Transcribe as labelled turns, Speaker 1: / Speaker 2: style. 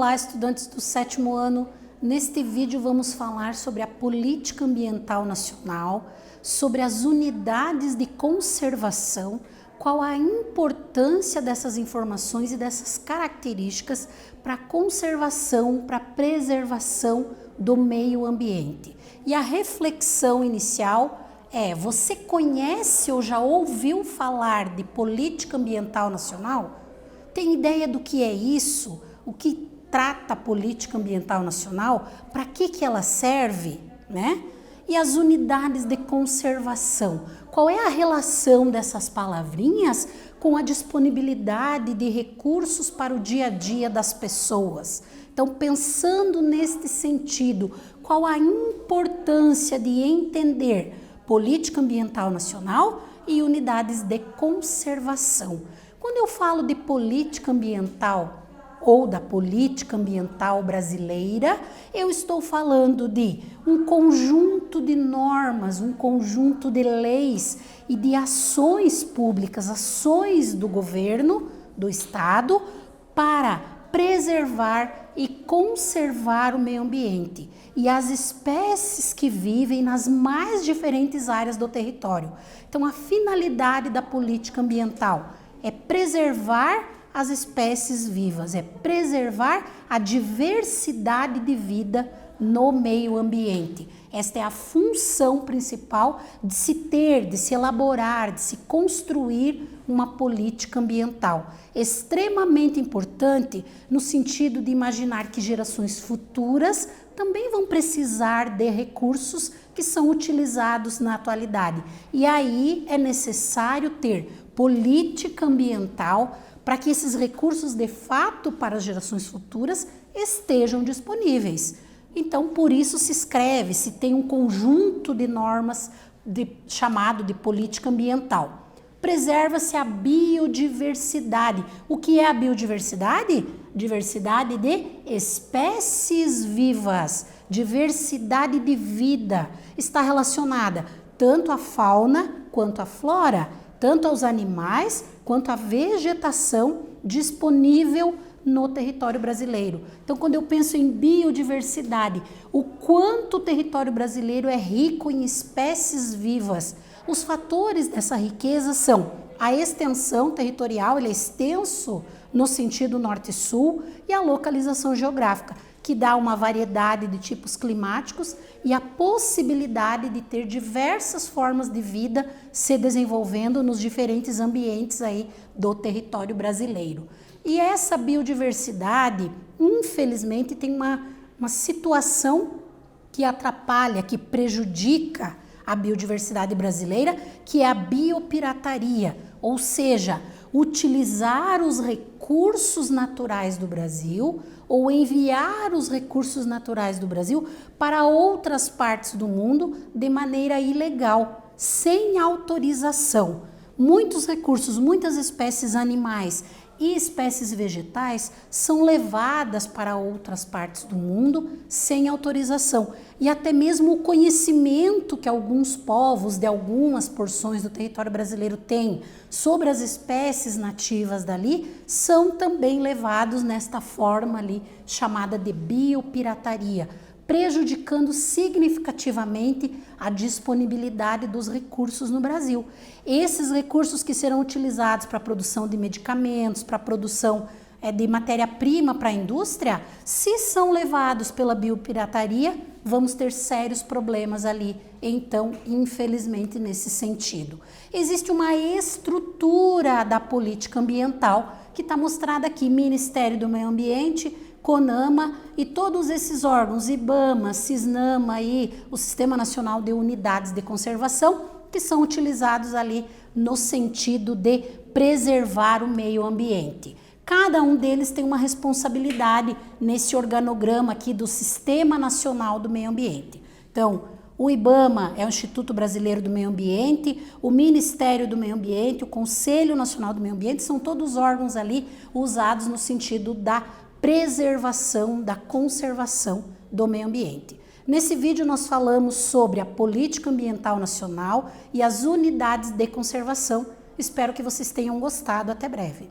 Speaker 1: Olá, estudantes do 7º ano. Neste vídeo vamos falar sobre a Política Ambiental Nacional, sobre as unidades de conservação, qual a importância dessas informações e dessas características para a conservação, para a preservação do meio ambiente. E a reflexão inicial é: você conhece ou já ouviu falar de Política Ambiental Nacional? Tem ideia do que é isso? O que trata a Política Ambiental Nacional? Para que ela serve, né? E as unidades de conservação? Qual é a relação dessas palavrinhas com a disponibilidade de recursos para o dia a dia das pessoas? Então, pensando neste sentido, qual a importância de entender Política Ambiental Nacional e unidades de conservação? Quando eu falo de política ambiental ou da política ambiental brasileira, eu estou falando de um conjunto de normas, um conjunto de leis e de ações públicas, ações do governo, do Estado, para preservar e conservar o meio ambiente e as espécies que vivem nas mais diferentes áreas do território. Então, a finalidade da política ambiental é preservar as espécies vivas, é preservar a diversidade de vida no meio ambiente. Esta é a função principal de se ter, de se elaborar, de se construir uma política ambiental. Extremamente importante no sentido de imaginar que gerações futuras também vão precisar de recursos que são utilizados na atualidade. E aí é necessário ter política ambiental para que esses recursos, de fato, para as gerações futuras estejam disponíveis. Então, por isso se escreve, se tem um conjunto de normas chamado de política ambiental. Preserva-se a biodiversidade. O que é a biodiversidade? Diversidade de espécies vivas, diversidade de vida. Está relacionada tanto à fauna quanto à flora, tanto aos animais quanto à vegetação disponível no território brasileiro. Então, quando eu penso em biodiversidade, o quanto o território brasileiro é rico em espécies vivas, os fatores dessa riqueza são a extensão territorial, ele é extenso no sentido norte-sul, e a localização geográfica, que dá uma variedade de tipos climáticos e a possibilidade de ter diversas formas de vida se desenvolvendo nos diferentes ambientes aí do território brasileiro. E essa biodiversidade, infelizmente, tem uma situação que atrapalha, que prejudica a biodiversidade brasileira, que é a biopirataria, ou seja, utilizar os recursos naturais do Brasil ou enviar os recursos naturais do Brasil para outras partes do mundo de maneira ilegal, sem autorização. Muitos recursos, muitas espécies animais e espécies vegetais são levadas para outras partes do mundo sem autorização. E até mesmo o conhecimento que alguns povos de algumas porções do território brasileiro têm sobre as espécies nativas dali são também levados nesta forma ali chamada de biopirataria, prejudicando significativamente a disponibilidade dos recursos no Brasil. Esses recursos que serão utilizados para a produção de medicamentos, para a produção de matéria-prima para a indústria, se são levados pela biopirataria, vamos ter sérios problemas ali, então, infelizmente, nesse sentido. Existe uma estrutura da política ambiental que está mostrada aqui: Ministério do Meio Ambiente, CONAMA e todos esses órgãos, IBAMA, CISNAMA e o Sistema Nacional de Unidades de Conservação, que são utilizados ali no sentido de preservar o meio ambiente. Cada um deles tem uma responsabilidade nesse organograma aqui do Sistema Nacional do Meio Ambiente. Então, o IBAMA é o Instituto Brasileiro do Meio Ambiente, o Ministério do Meio Ambiente, o Conselho Nacional do Meio Ambiente, são todos órgãos ali usados no sentido da preservação, da conservação do meio ambiente. Nesse vídeo nós falamos sobre a Política Ambiental Nacional e as unidades de conservação. Espero que vocês tenham gostado. Até breve.